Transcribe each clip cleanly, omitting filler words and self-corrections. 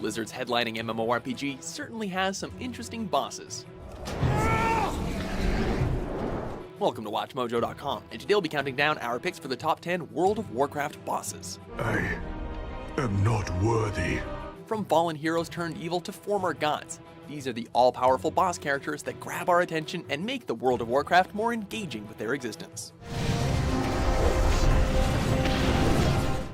Blizzard's headlining MMORPG certainly has some interesting bosses. Welcome to WatchMojo.com, and today we'll be counting down our picks for the top 10 World of Warcraft bosses. I am not worthy. From fallen heroes turned evil to former gods, these are the all-powerful boss characters that grab our attention and make the World of Warcraft more engaging with their existence.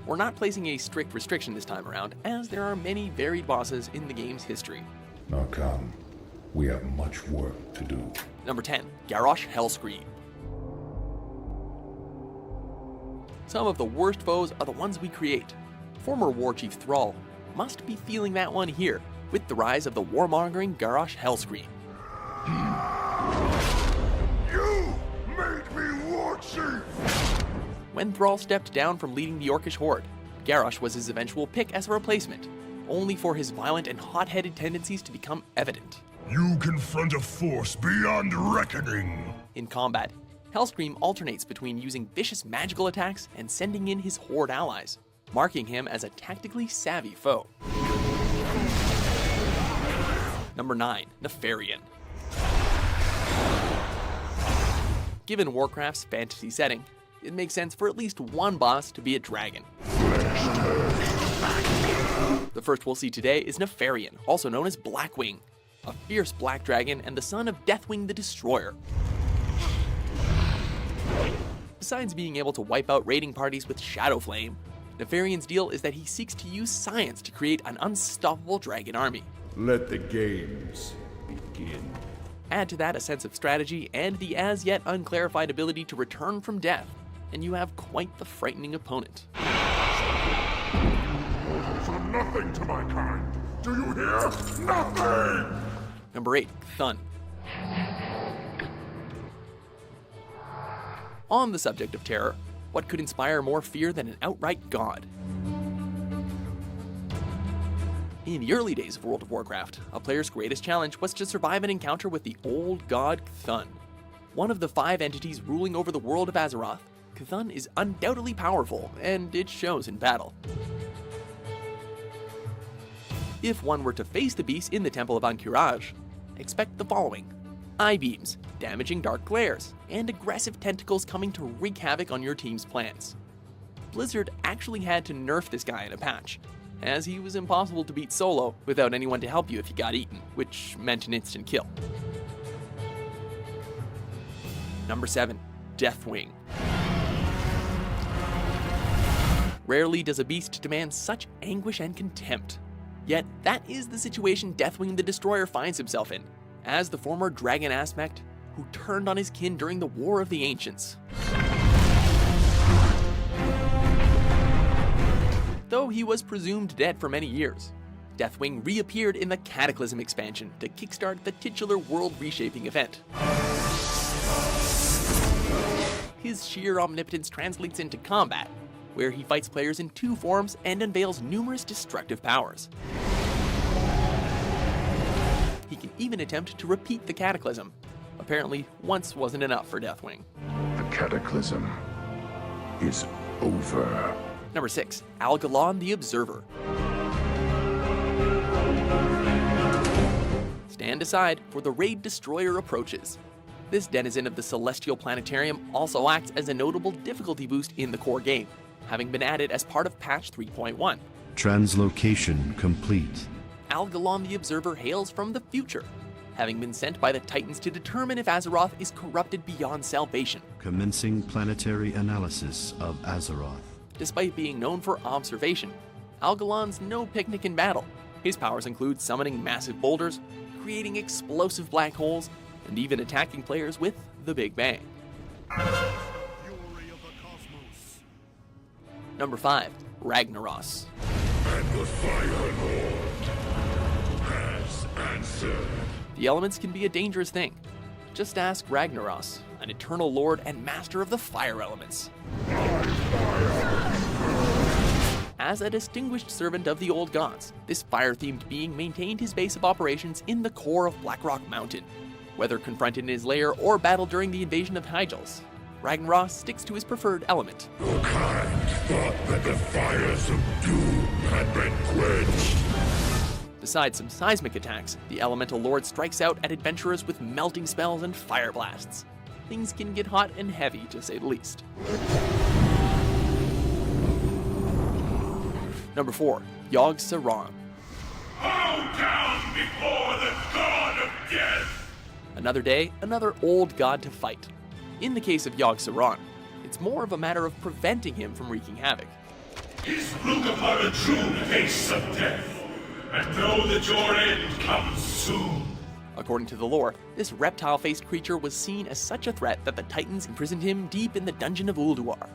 We're not placing a strict restriction this time around, as there are many varied bosses in the game's history. Now come, we have much work to do. Number 10, Garrosh Hellscream. Some of the worst foes are the ones we create. Former Warchief Thrall must be feeling that one here, with the rise of the warmongering Garrosh Hellscream. You made me Warchief! When Thrall stepped down from leading the Orcish Horde, Garrosh was his eventual pick as a replacement, only for his violent and hot-headed tendencies to become evident. You confront a force beyond reckoning! In combat, Hellscream alternates between using vicious magical attacks and sending in his Horde allies, marking him as a tactically savvy foe. Number 9, Nefarian. Given Warcraft's fantasy setting, it makes sense for at least one boss to be a dragon. The first we'll see today is Nefarian, also known as Blackwing, a fierce black dragon and the son of Deathwing the Destroyer. Besides being able to wipe out raiding parties with Shadow Flame, Nefarian's deal is that he seeks to use science to create an unstoppable dragon army. Let the games begin. Add to that a sense of strategy and the as-yet unclarified ability to return from death, and you have quite the frightening opponent. For nothing to my kind! Do you hear? Nothing! Number 8, Thun. On the subject of terror, what could inspire more fear than an outright god? In the early days of World of Warcraft, a player's greatest challenge was to survive an encounter with the old god Cthulhu. One of the 5 entities ruling over the world of Azeroth, Cthulhu is undoubtedly powerful, and it shows in battle. If one were to face the beast in the Temple of Ahn'Qiraj, expect the following: eye beams, damaging dark glares, and aggressive tentacles coming to wreak havoc on your team's plans. Blizzard actually had to nerf this guy in a patch, as he was impossible to beat solo without anyone to help you if you got eaten, which meant an instant kill. Number 7, Deathwing. Rarely does a beast demand such anguish and contempt. Yet that is the situation Deathwing the Destroyer finds himself in, as the former dragon aspect who turned on his kin during the War of the Ancients. Though he was presumed dead for many years, Deathwing reappeared in the Cataclysm expansion to kickstart the titular world reshaping event. His sheer omnipotence translates into combat, where he fights players in 2 forms and unveils numerous destructive powers. He can even attempt to repeat the Cataclysm. Apparently, once wasn't enough for Deathwing. The cataclysm is over. Number 6, Algalon the Observer. Stand aside, for the Raid Destroyer approaches. This denizen of the Celestial Planetarium also acts as a notable difficulty boost in the core game, having been added as part of patch 3.1. Translocation complete. Algalon the Observer hails from the future, having been sent by the Titans to determine if Azeroth is corrupted beyond salvation. Commencing planetary analysis of Azeroth. Despite being known for observation, Algalon's no picnic in battle. His powers include summoning massive boulders, creating explosive black holes, and even attacking players with the Big Bang. Number 5, Ragnaros. And the Fire Lord has answered. The elements can be a dangerous thing. Just ask Ragnaros, an eternal lord and master of the fire elements. As a distinguished servant of the old gods, this fire-themed being maintained his base of operations in the core of Blackrock Mountain. Whether confronted in his lair or battled during the invasion of Hyjals, Ragnaros sticks to his preferred element. Your kind thought that the fires of doom had been quenched. Besides some seismic attacks, the Elemental Lord strikes out at adventurers with melting spells and fire blasts. Things can get hot and heavy, to say the least. Number 4. Yogg-Saron. Bow down before the god of death! Another day, another old god to fight. In the case of Yogg-Saron, it's more of a matter of preventing him from wreaking havoc. Is look upon a true face of death, and know that your end comes soon. According to the lore, this reptile-faced creature was seen as such a threat that the Titans imprisoned him deep in the dungeon of Ulduar.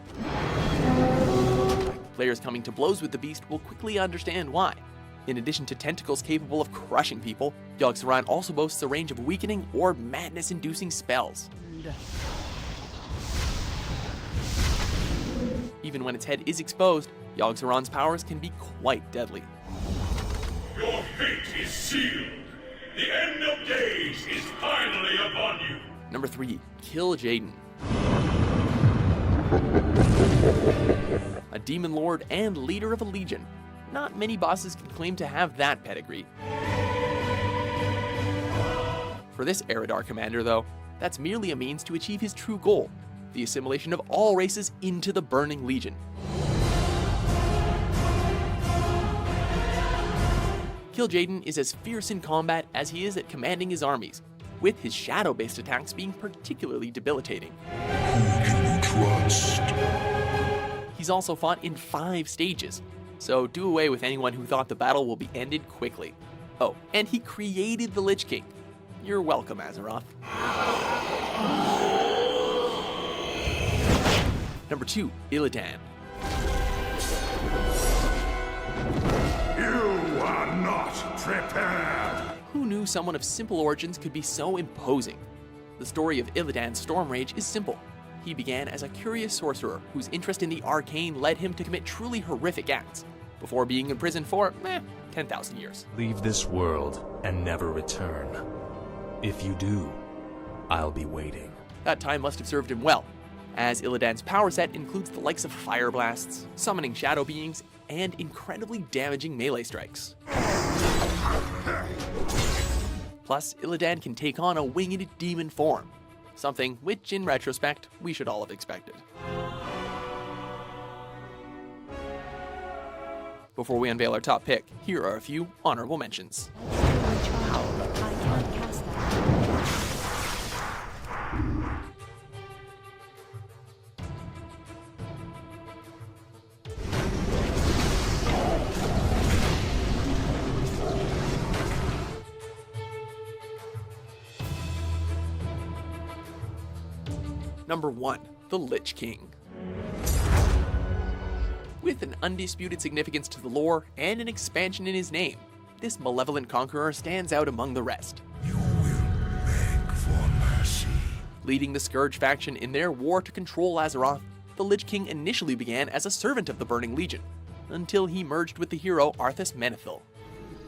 Players coming to blows with the beast will quickly understand why. In addition to tentacles capable of crushing people, Yogg-Saron also boasts a range of weakening or madness-inducing spells. Even when its head is exposed, Yogg-Saron's powers can be quite deadly. Your fate is sealed. The end of days is finally upon you. Number 3. Kil'jaeden. A demon lord and leader of a legion. Not many bosses can claim to have that pedigree. For this Eridar commander, though, that's merely a means to achieve his true goal, the assimilation of all races into the Burning Legion. Kil'jaeden is as fierce in combat as he is at commanding his armies, with his shadow-based attacks being particularly debilitating. Who can you trust? He's also fought in 5 stages, so do away with anyone who thought the battle will be ended quickly. Oh, and he created the Lich King. You're welcome, Azeroth. Number 2, Illidan. You are not prepared. Who knew someone of simple origins could be so imposing? The story of Illidan's storm rage is simple. He began as a curious sorcerer whose interest in the arcane led him to commit truly horrific acts, before being imprisoned for, 10,000 years. Leave this world and never return. If you do, I'll be waiting. That time must have served him well, as Illidan's power set includes the likes of fire blasts, summoning shadow beings, and incredibly damaging melee strikes. Plus, Illidan can take on a winged demon form, something which, in retrospect, we should all have expected. Before we unveil our top pick, here are a few honorable mentions. Number 1, the Lich King. With an undisputed significance to the lore and an expansion in his name, this malevolent conqueror stands out among the rest. You will beg for mercy. Leading the Scourge faction in their war to control Azeroth, the Lich King initially began as a servant of the Burning Legion, until he merged with the hero Arthas Menethil.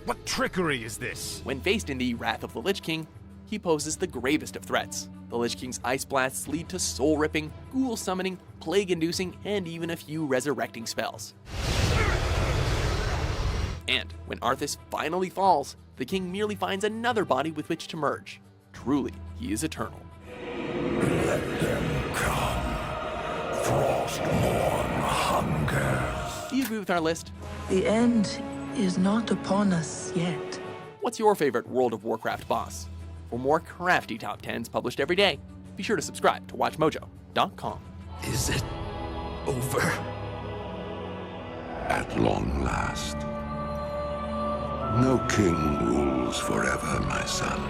What trickery is this? When faced in the Wrath of the Lich King, he poses the gravest of threats. The Lich King's ice blasts lead to soul-ripping, ghoul summoning, plague-inducing, and even a few resurrecting spells. And when Arthas finally falls, the king merely finds another body with which to merge. Truly, he is eternal. Let them come. Frostmourne hungers. Do you agree with our list? The end is not upon us yet. What's your favorite World of Warcraft boss? For more crafty top 10s published every day, be sure to subscribe to WatchMojo.com. Is it over? At long last. No king rules forever, my son.